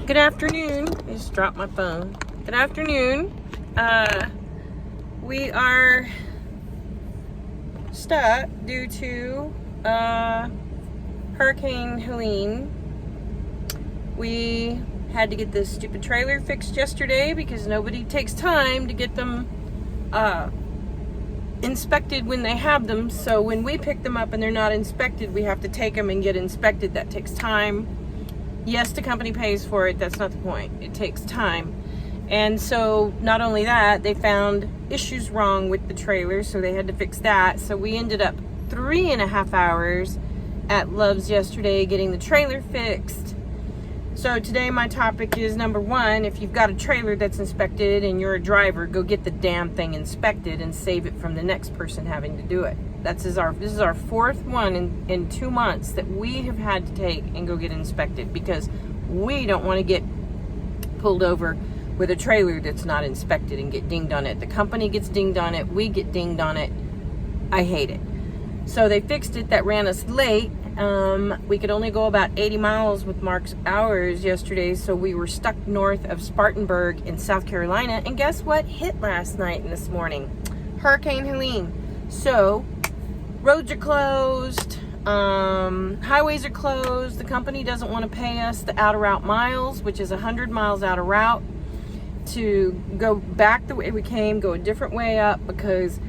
Good afternoon. I just dropped my phone. Good afternoon. We are stuck due to Hurricane Helene. We had to get this stupid trailer fixed yesterday because nobody takes time to get them inspected when they have them. So when we pick them up and they're not inspected, we have to take them and get inspected. That takes time. Yes, the company pays for it. That's not the point. It takes time. And so not only that, they found issues wrong with the trailer, so they had to fix that. So we ended up 3.5 hours at Love's yesterday getting the trailer fixed. So today my topic is, number one, if you've got a trailer that's inspected and you're a driver, go get the damn thing inspected and save it from the next person having to do it. This is our fourth one in 2 months that we have had to take and go get inspected because we don't want to get pulled over with a trailer that's not inspected and get dinged on it. The company gets dinged on it. We get dinged on it. I hate it. So they fixed it. That ran us late. We could only go about 80 miles with Mark's hours yesterday, so we were stuck north of Spartanburg in South Carolina. And guess what hit last night and this morning? Hurricane Helene. So roads are closed, highways are closed. The company doesn't want to pay us the out of route miles, which is 100 miles out of route, to go back the way we came, go a different way up, because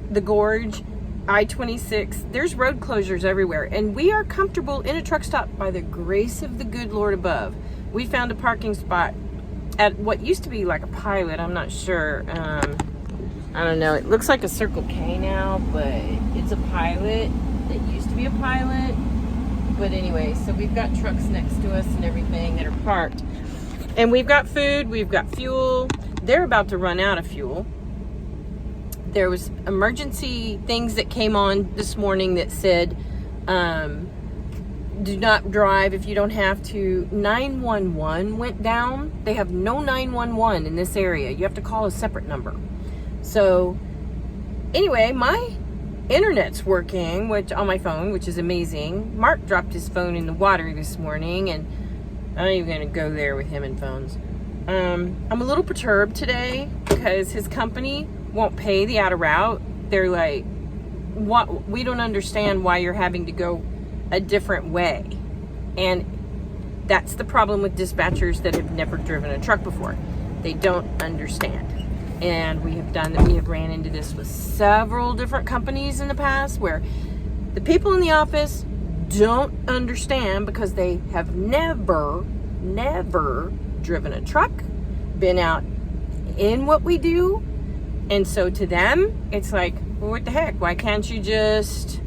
the gorge, I-26, there's road closures everywhere. And we are comfortable in a truck stop by the grace of the good Lord above. We found a parking spot at what used to be like a Pilot. I'm not sure. I don't know. It looks like a Circle K now, but it's a Pilot. It used to be a Pilot. But anyway, so we've got trucks next to us and everything that are parked. And we've got food, we've got fuel. They're about to run out of fuel. There was emergency things that came on this morning that said, do not drive if you don't have to. 911 went down. They have no 911 in this area. You have to call a separate number. So anyway, my internet's working, on my phone, which is amazing. Mark dropped his phone in the water this morning, and I'm not even going to go there with him and phones. I'm a little perturbed today because his company won't pay the out of route. They're like, "What? We don't understand why you're having to go a different way." And that's the problem with dispatchers that have never driven a truck before. They don't understand. And we have ran into this with several different companies in the past where the people in the office don't understand because they have never driven a truck, been out in what we do. And so to them, it's like, well, what the heck? Why can't you just,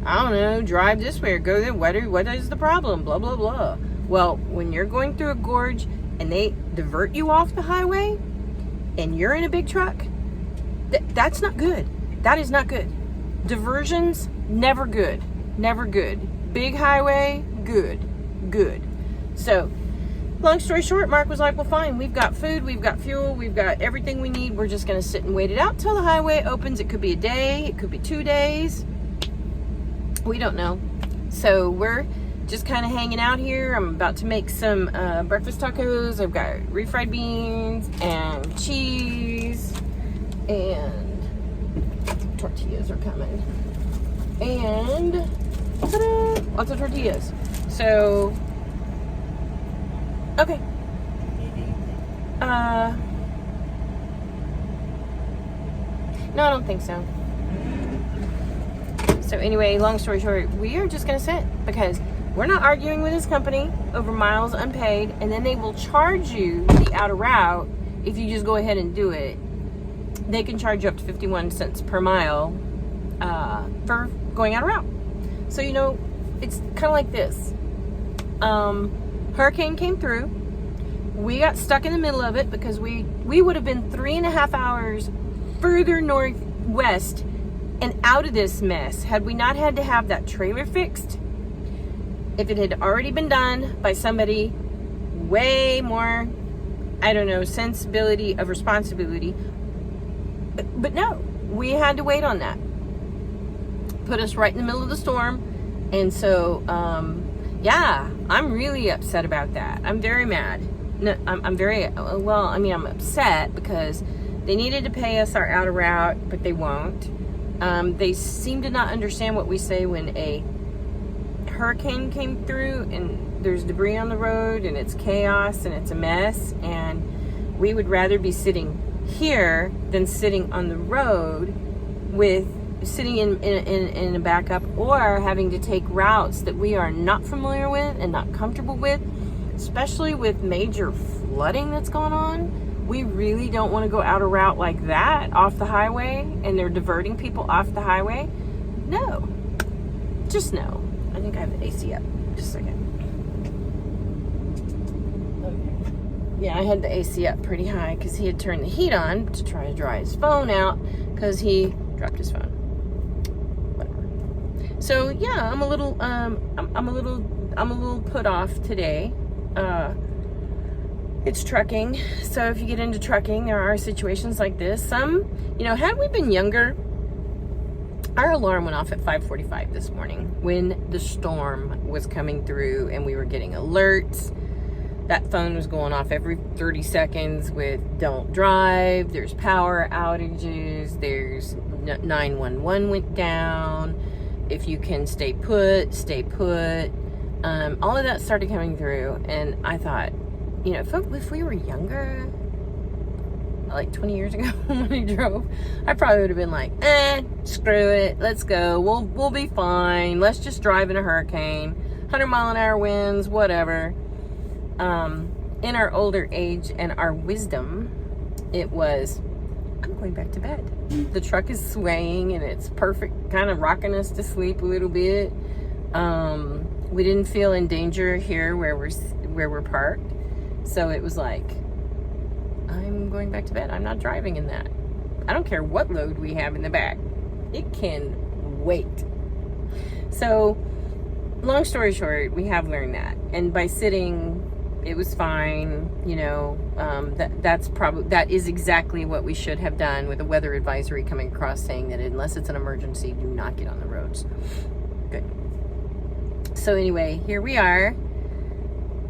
I don't know, drive this way or go there? What is the problem? Blah, blah, blah. Well, when you're going through a gorge and they divert you off the highway and you're in a big truck, that's not good. That is not good. Diversions, never good. Never good. Big highway, good. So, long story short, Mark was like, well, fine, we've got food, we've got fuel, we've got everything we need. We're just going to sit and wait it out till the highway opens. It could be a day, it could be 2 days. We don't know. So we're just kind of hanging out here. I'm about to make some breakfast tacos. I've got refried beans and cheese, and tortillas are coming. And ta-da, lots of tortillas. So, okay. No, I don't think so. So anyway, long story short, we are just going to sit because we're not arguing with this company over miles unpaid, and then they will charge you the out of route if you just go ahead and do it. They can charge you up to 51 cents per mile for going out of route. So, you know, it's kind of like this. Hurricane came through. We got stuck in the middle of it because we would have been 3.5 hours further northwest and out of this mess had we not had to have that trailer fixed. If it had already been done by somebody way more, I don't know, sensibility of responsibility. But no, we had to wait on that. Put us right in the middle of the storm. And so, yeah, I'm really upset about that. I'm very mad. no, I'm very, well, I mean, I'm upset because they needed to pay us our out of route, but they won't. They seem to not understand what we say when a hurricane came through and there's debris on the road and it's chaos and it's a mess, and we would rather be sitting here than sitting on the road with sitting in a backup, or having to take routes that we are not familiar with and not comfortable with, especially with major flooding that's going on. We really don't want to go out a route like that off the highway, and they're diverting people off the highway. No, just no. I think I have the AC up. Just a second. Okay. Yeah, I had the AC up pretty high because he had turned the heat on to try to dry his phone out because he dropped his phone. Whatever. So yeah, I'm a little put off today. It's trucking. So if you get into trucking, there are situations like this. Some, had we been younger, our alarm went off at 5:45 this morning when the storm was coming through and we were getting alerts. That phone was going off every 30 seconds with don't drive, there's power outages, there's 911 went down, if you can stay put, stay put. All of that started coming through, and I thought, if we were younger, like 20 years ago when I drove, I probably would have been like, screw it, let's go, we'll be fine, let's just drive in a hurricane, 100-mile-an-hour winds, whatever. In our older age and our wisdom, it was, I'm going back to bed. The truck is swaying and it's perfect, kind of rocking us to sleep a little bit. We didn't feel in danger here where we're parked, so it was like, I'm going back to bed. I'm not driving in that. I don't care what load we have in the back. It can wait. So, long story short, we have learned that. And by sitting, it was fine. That is exactly what we should have done with a weather advisory coming across saying that unless it's an emergency, do not get on the roads. Good. So anyway, here we are.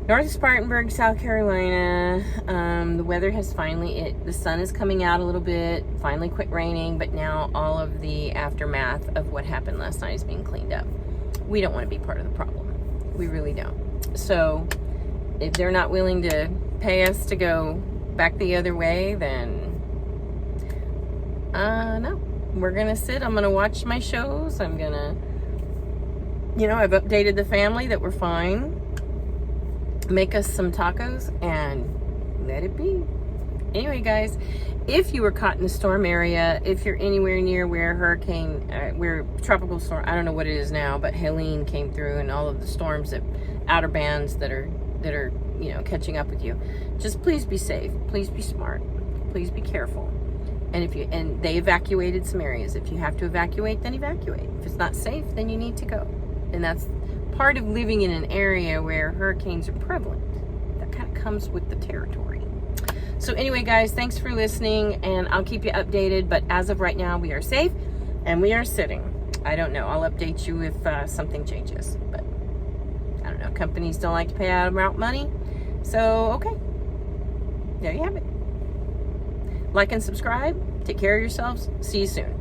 North of Spartanburg, South Carolina. The weather has the sun is coming out a little bit, finally quit raining, but now all of the aftermath of what happened last night is being cleaned up. We don't want to be part of the problem. We really don't. So if they're not willing to pay us to go back the other way, then no. We're going to sit. I'm going to watch my shows. I'm going to, I've updated the family that we're fine. Make us some tacos and let it be. Anyway, guys, if you were caught in the storm area, if you're anywhere near where where tropical storm, I don't know what it is now, but Helene came through and all of the storms, outer bands that are catching up with you, just please be safe. Please be smart. Please be careful. And they evacuated some areas. If you have to evacuate, then evacuate. If it's not safe, then you need to go. And that's part of living in an area where hurricanes are prevalent. That kind of comes with the territory. So anyway, guys, thanks for listening, and I'll keep you updated. But as of right now, we are safe and we are sitting. I don't know. I'll update you if something changes. But I don't know. Companies don't like to pay out of route money. So, okay. There you have it. Like and subscribe. Take care of yourselves. See you soon.